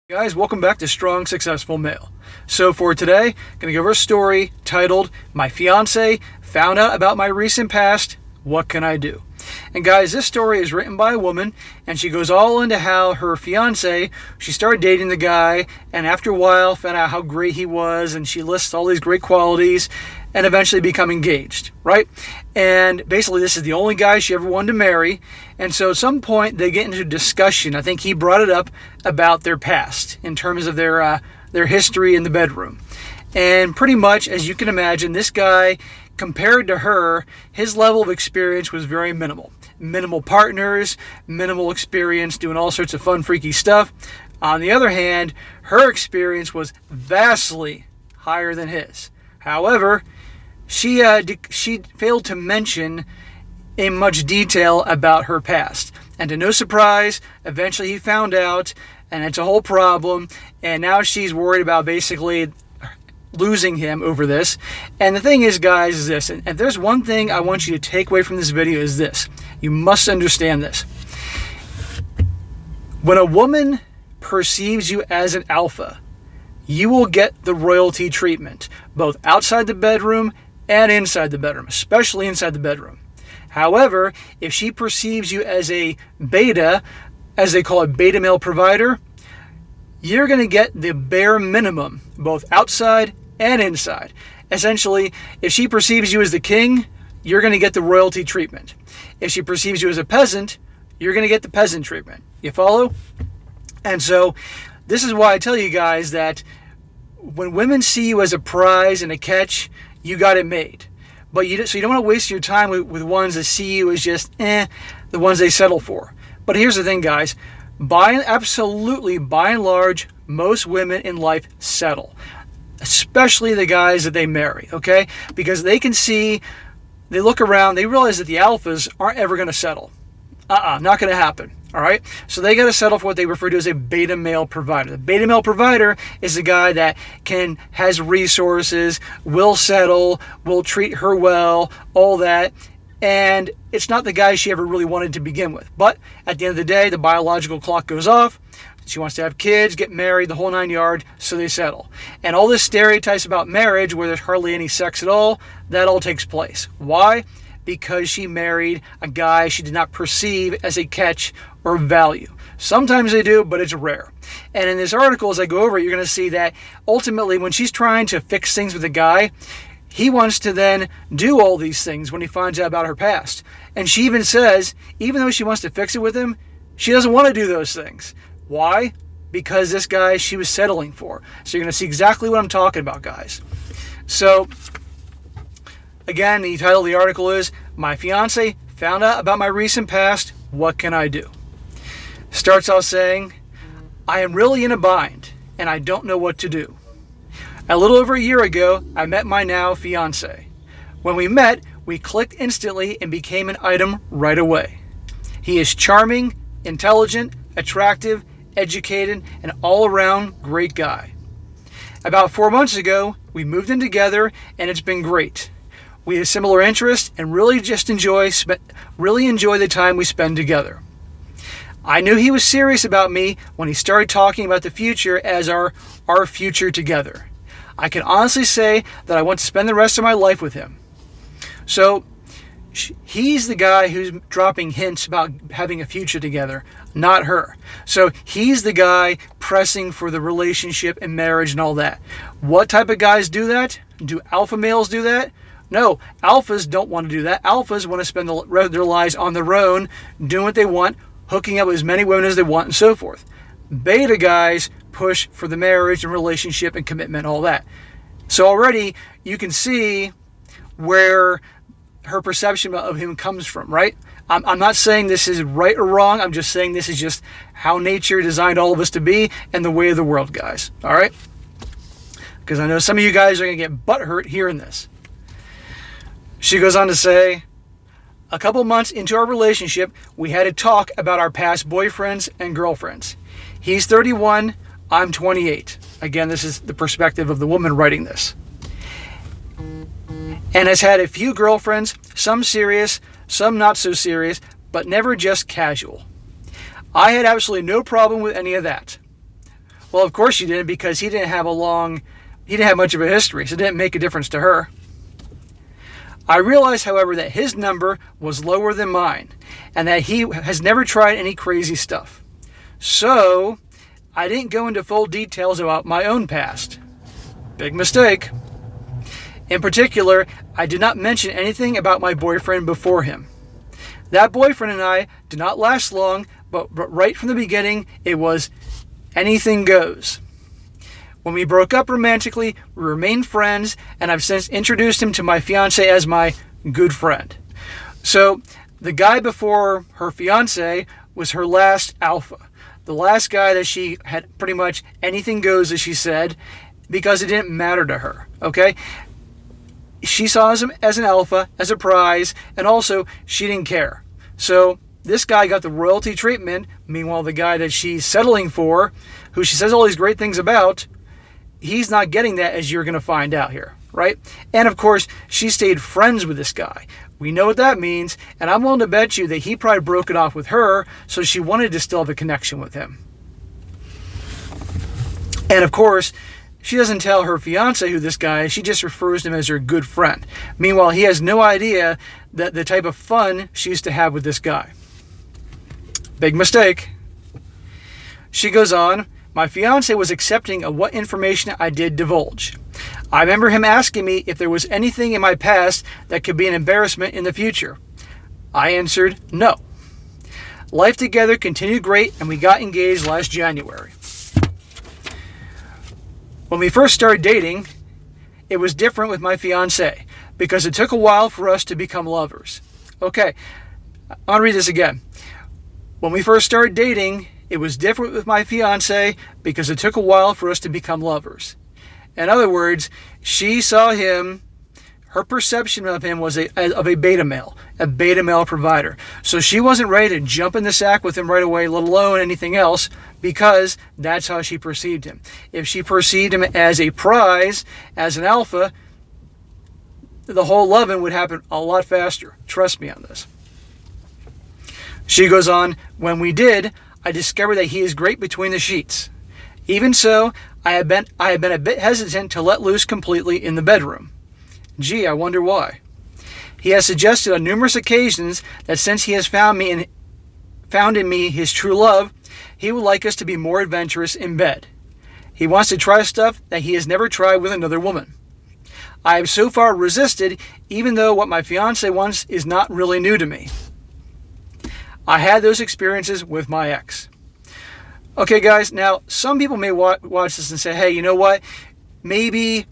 Guys, welcome back to Strong Successful Male. So for today, I'm going to go over a story titled, My Fiance Found Out About My Recent Past, What Can I Do? And guys, this story is written by a woman, and she goes all into how her fiance, she started dating the guy, and after a while found out how great he was, and she lists all these great qualities, and eventually become engaged, right? And basically this is the only guy she ever wanted to marry, and so at some point they get into discussion. I think he brought it up about their past in terms of their history in the bedroom. And pretty much, as you can imagine, this guy, compared to her, his level of experience was very minimal. Minimal partners, minimal experience doing all sorts of fun, freaky stuff. On the other hand, her experience was vastly higher than his. However, she failed to mention in much detail about her past. And to no surprise, eventually he found out, and it's a whole problem, and now she's worried about basically losing him over this. And the thing is, guys, is this, and if there's one thing I want you to take away from this video is this. You must understand this. When a woman perceives you as an alpha, you will get the royalty treatment, both outside the bedroom and inside the bedroom, especially inside the bedroom. However, if she perceives you as a beta, as they call it, beta male provider, you're going to get the bare minimum, both outside and inside. Essentially, if she perceives you as the king, you're going to get the royalty treatment. If she perceives you as a peasant, you're going to get the peasant treatment. You follow? And so, this is why I tell you guys that when women see you as a prize and a catch, you got it made. So you don't want to waste your time with ones that see you as just, the ones they settle for. But here's the thing, guys. By and large, most women in life settle. Especially the guys that they marry, okay? Because they can see, they look around, they realize that the alphas aren't ever going to settle. Not going to happen, all right? So they got to settle for what they refer to as a beta male provider. The beta male provider is the guy that has resources, will settle, will treat her well, all that. And it's not the guy she ever really wanted to begin with. But at the end of the day, the biological clock goes off. She wants to have kids, get married, the whole 9 yards, so they settle. And all this stereotypes about marriage where there's hardly any sex at all, that all takes place. Why? Because she married a guy she did not perceive as a catch or value. Sometimes they do, but it's rare. And in this article, as I go over it, you're going to see that ultimately when she's trying to fix things with a guy, he wants to then do all these things when he finds out about her past. And she even says, even though she wants to fix it with him, she doesn't want to do those things. Why? Because this guy she was settling for. So you're going to see exactly what I'm talking about, guys. So, again, the title of the article is, My Fiance Found Out About My Recent Past, What Can I Do? Starts off saying, I am really in a bind, and I don't know what to do. A little over a year ago, I met my now fiance. When we met, we clicked instantly and became an item right away. He is charming, intelligent, attractive, educated, and all-around great guy. About 4 months ago, we moved in together, and it's been great. We have similar interests and really enjoy the time we spend together. I knew he was serious about me when he started talking about the future as our future together. I can honestly say that I want to spend the rest of my life with him. So, he's the guy who's dropping hints about having a future together, not her. So, he's the guy pressing for the relationship and marriage and all that. What type of guys do that? Do alpha males do that? No, alphas don't want to do that. Alphas want to spend their lives on their own, doing what they want, hooking up with as many women as they want, and so forth. Beta guys push for the marriage and relationship and commitment, all that. So already you can see where her perception of him comes from, right? I'm not saying this is right or wrong. I'm just saying this is just how nature designed all of us to be and the way of the world, guys. All right? Because I know some of you guys are going to get butthurt hearing this. She goes on to say, a couple months into our relationship, we had a talk about our past boyfriends and girlfriends. He's 31, I'm 28. Again, this is the perspective of the woman writing this. And has had a few girlfriends, some serious, some not so serious, but never just casual. I had absolutely no problem with any of that. Well, of course she didn't, because he didn't have much of a history, so it didn't make a difference to her. I realized, however, that his number was lower than mine, and that he has never tried any crazy stuff. So, I didn't go into full details about my own past. Big mistake. In particular, I did not mention anything about my boyfriend before him. That boyfriend and I did not last long, but right from the beginning, it was anything goes. When we broke up romantically, we remained friends, and I've since introduced him to my fiance as my good friend. So, the guy before her fiance was her last alpha. The last guy that she had pretty much anything goes, as she said, because it didn't matter to her, okay? She saw him as an alpha, as a prize, and also she didn't care. So, this guy got the royalty treatment. Meanwhile, the guy that she's settling for, who she says all these great things about, he's not getting that, as you're going to find out here, right? And of course, she stayed friends with this guy. We know what that means, and I'm willing to bet you that he probably broke it off with her, so she wanted to still have a connection with him. And of course, she doesn't tell her fiance who this guy is, she just refers to him as her good friend. Meanwhile, he has no idea that the type of fun she used to have with this guy. Big mistake. She goes on, my fiance was accepting of what information I did divulge. I remember him asking me if there was anything in my past that could be an embarrassment in the future. I answered no. Life together continued great, and we got engaged last January. When we first started dating, it was different with my fiance, because it took a while for us to become lovers. Okay, I'll read this again. When we first started dating, it was different with my fiance because it took a while for us to become lovers. In other words, she saw him, her perception of him was of a beta male provider. So she wasn't ready to jump in the sack with him right away, let alone anything else, because that's how she perceived him. If she perceived him as a prize, as an alpha, the whole loving would happen a lot faster. Trust me on this. She goes on, when we did, I discovered that he is great between the sheets. Even so, I have been a bit hesitant to let loose completely in the bedroom. Gee, I wonder why. He has suggested on numerous occasions that since he has found in me his true love, he would like us to be more adventurous in bed. He wants to try stuff that he has never tried with another woman. I have so far resisted, even though what my fiance wants is not really new to me. I had those experiences with my ex. Okay, guys, now some people may watch this and say, hey, you know what? Maybe,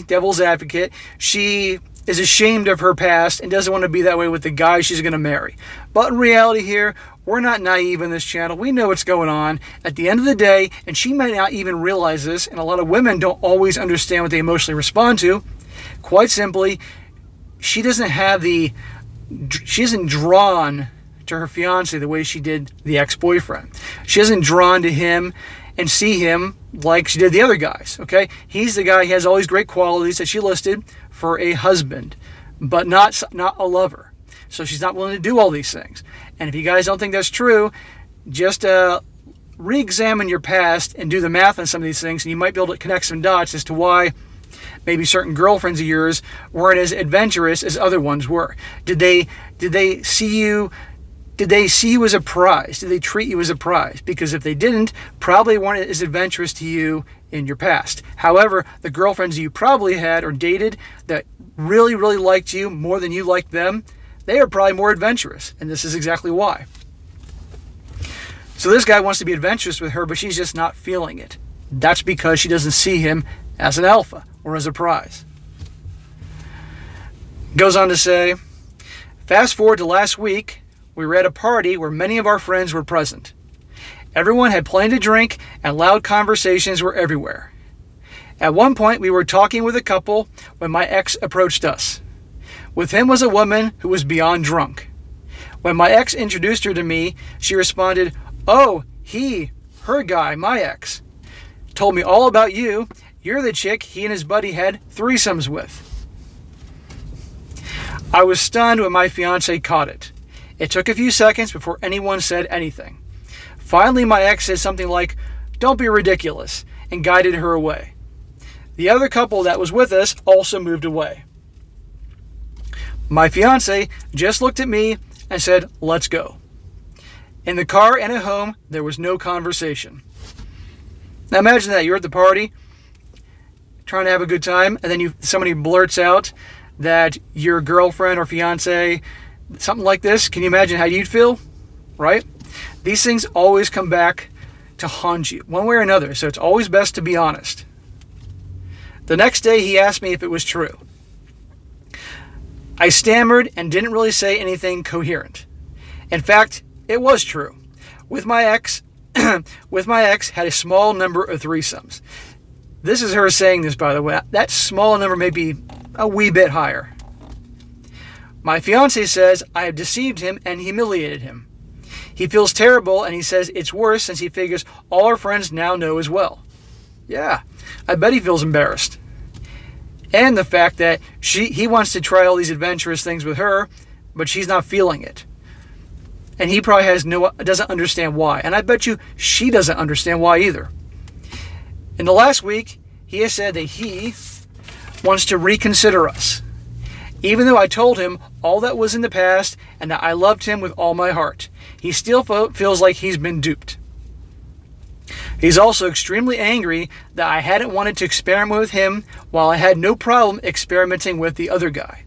devil's advocate, she is ashamed of her past and doesn't want to be that way with the guy she's going to marry. But in reality here, we're not naive in this channel. We know what's going on. At the end of the day, and she might not even realize this, and a lot of women don't always understand what they emotionally respond to. Quite simply, she isn't drawn to her fiance the way she did the ex-boyfriend. She isn't drawn to him and see him like she did the other guys, okay? He's the guy, he has all these great qualities that she listed for a husband, but not a lover. So she's not willing to do all these things. And if you guys don't think that's true, just re-examine your past and do the math on some of these things, and you might be able to connect some dots as to why maybe certain girlfriends of yours weren't as adventurous as other ones were. Did they see you as a prize? Did they treat you as a prize? Because if they didn't, probably weren't as adventurous to you in your past. However, the girlfriends you probably had or dated that really, really liked you more than you liked them, they are probably more adventurous. And this is exactly why. So this guy wants to be adventurous with her, but she's just not feeling it. That's because she doesn't see him as an alpha or as a prize. Goes on to say, fast forward to last week, we were at a party where many of our friends were present. Everyone had plenty to drink and loud conversations were everywhere. At one point, we were talking with a couple when my ex approached us. With him was a woman who was beyond drunk. When my ex introduced her to me, she responded, "Oh, her guy, my ex, told me all about you. You're the chick he and his buddy had threesomes with." I was stunned when my fiance caught it. It took a few seconds before anyone said anything. Finally, my ex said something like, Don't be ridiculous, and guided her away. The other couple that was with us also moved away. My fiance just looked at me and said, let's go. In the car and at home, there was no conversation. Now imagine that. You're at the party, trying to have a good time, and then somebody blurts out that your girlfriend or fiance, something like this. Can you imagine how you'd feel? Right? These things always come back to haunt you, one way or another, so it's always best to be honest. The next day, he asked me if it was true. I stammered and didn't really say anything coherent. In fact, it was true. With my ex had a small number of threesomes. This is her saying this, by the way. That small number may be a wee bit higher. My fiance says I have deceived him and humiliated him. He feels terrible, and he says it's worse since he figures all our friends now know as well. Yeah, I bet he feels embarrassed. And the fact that he wants to try all these adventurous things with her, but she's not feeling it. And he probably doesn't understand why. And I bet you she doesn't understand why either. In the last week, he has said that he wants to reconsider us. Even though I told him all that was in the past and that I loved him with all my heart, he still feels like he's been duped. He's also extremely angry that I hadn't wanted to experiment with him while I had no problem experimenting with the other guy.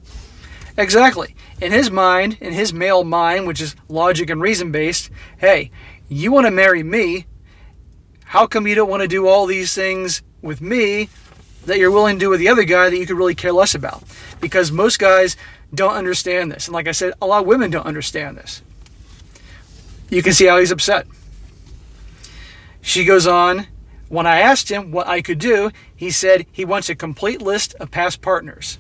Exactly. In his mind, in his male mind, which is logic and reason based, hey, you want to marry me. How come you don't want to do all these things with me that you're willing to do with the other guy that you could really care less about? Because most guys don't understand this. And like I said, a lot of women don't understand this. You can see how he's upset. She goes on, when I asked him what I could do, he said he wants a complete list of past partners.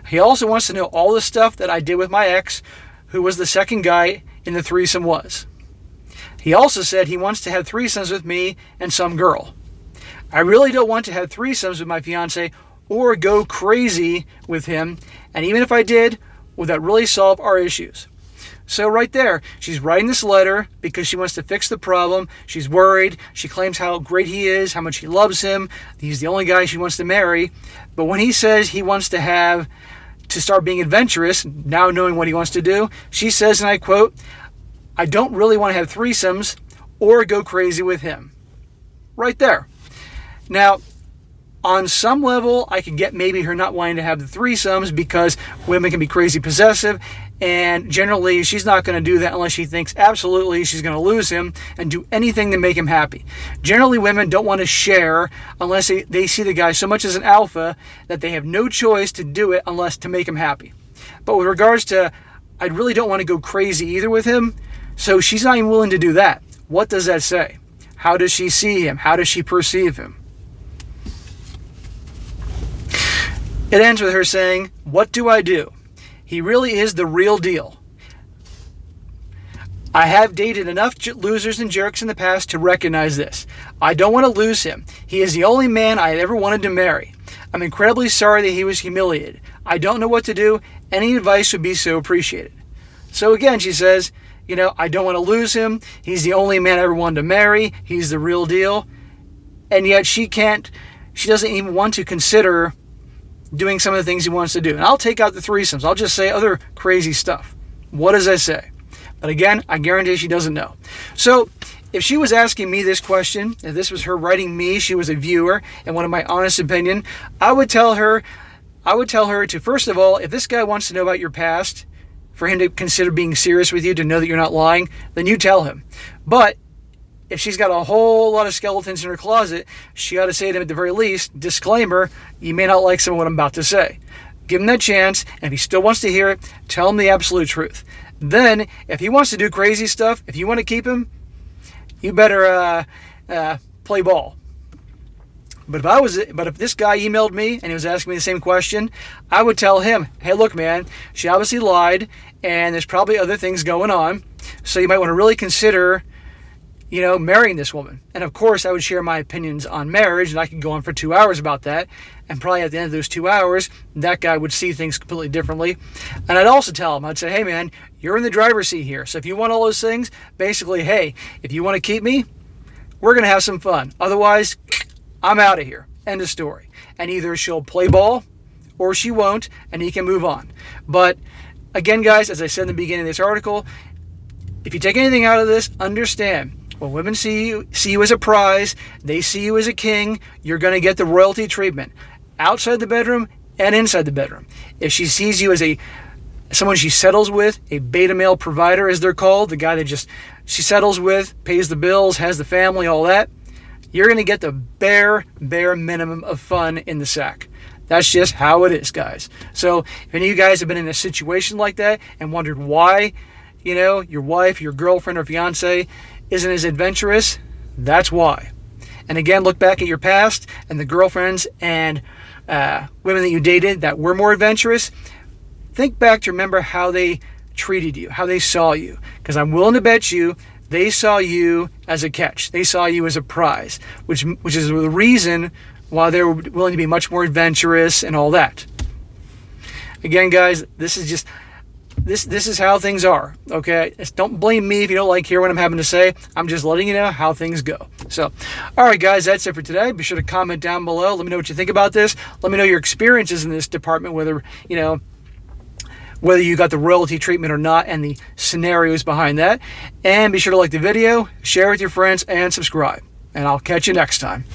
He also wants to know all the stuff that I did with my ex, who was the second guy in the threesome was. He also said he wants to have threesomes with me and some girl. I really don't want to have threesomes with my fiance or go crazy with him, and even if I did, would that really solve our issues? So right there, she's writing this letter because she wants to fix the problem. She's worried. She claims how great he is, how much he loves him. He's the only guy she wants to marry. But when he says he wants to start being adventurous, now knowing what he wants to do, she says, and I quote, I don't really want to have threesomes or go crazy with him. Right there. Now, on some level, I can get maybe her not wanting to have the threesomes because women can be crazy possessive, and generally she's not going to do that unless she thinks absolutely she's going to lose him and do anything to make him happy. Generally, women don't want to share unless they see the guy so much as an alpha that they have no choice to do it unless to make him happy. But with regards to, I really don't want to go crazy either with him, so she's not even willing to do that. What does that say? How does she see him? How does she perceive him? It ends with her saying, what do I do? He really is the real deal. I have dated enough losers and jerks in the past to recognize this. I don't want to lose him. He is the only man I ever wanted to marry. I'm incredibly sorry that he was humiliated. I don't know what to do. Any advice would be so appreciated. So again, she says, I don't want to lose him. He's the only man I ever wanted to marry. He's the real deal. And yet she doesn't even want to consider doing some of the things he wants to do. And I'll take out the threesomes. I'll just say other crazy stuff. What does that say? But again, I guarantee she doesn't know. So if she was asking me this question, if this was her writing me, she was a viewer, and wanted my honest opinion, I would tell her to, first of all, if this guy wants to know about your past, for him to consider being serious with you, to know that you're not lying, then you tell him. But if she's got a whole lot of skeletons in her closet, she ought to say to him at the very least, disclaimer, you may not like some of what I'm about to say. Give him that chance, and if he still wants to hear it, tell him the absolute truth. Then, if he wants to do crazy stuff, if you want to keep him, you better play ball. But if this guy emailed me and he was asking me the same question, I would tell him, hey, look, man, she obviously lied, and there's probably other things going on, so you might want to really consider marrying this woman. And of course, I would share my opinions on marriage, and I could go on for 2 hours about that. And probably at the end of those 2 hours, that guy would see things completely differently. And I'd also tell him, I'd say, hey man, you're in the driver's seat here. So if you want all those things, basically, hey, if you want to keep me, we're going to have some fun. Otherwise, I'm out of here. End of story. And either she'll play ball or she won't, and he can move on. But again, guys, as I said in the beginning of this article, if you take anything out of this, understand, when women see you as a prize, they see you as a king, you're going to get the royalty treatment outside the bedroom and inside the bedroom. If she sees you as someone she settles with, a beta male provider as they're called, the guy that she settles with, pays the bills, has the family, all that, you're going to get the bare minimum of fun in the sack. That's just how it is, guys. So if any of you guys have been in a situation like that and wondered why, your wife, your girlfriend, or fiance isn't as adventurous, that's why. And again, look back at your past and the girlfriends and women that you dated that were more adventurous. Think back to remember how they treated you, how they saw you. Because I'm willing to bet you they saw you as a catch. They saw you as a prize, which is the reason why they were willing to be much more adventurous and all that. Again, guys, this is just... This is how things are, okay? Don't blame me if you don't like hear what I'm having to say. I'm just letting you know how things go. So, all right, guys, that's it for today. Be sure to comment down below. Let me know what you think about this. Let me know your experiences in this department, whether you got the royalty treatment or not, and the scenarios behind that. And be sure to like the video, share with your friends, and subscribe. And I'll catch you next time.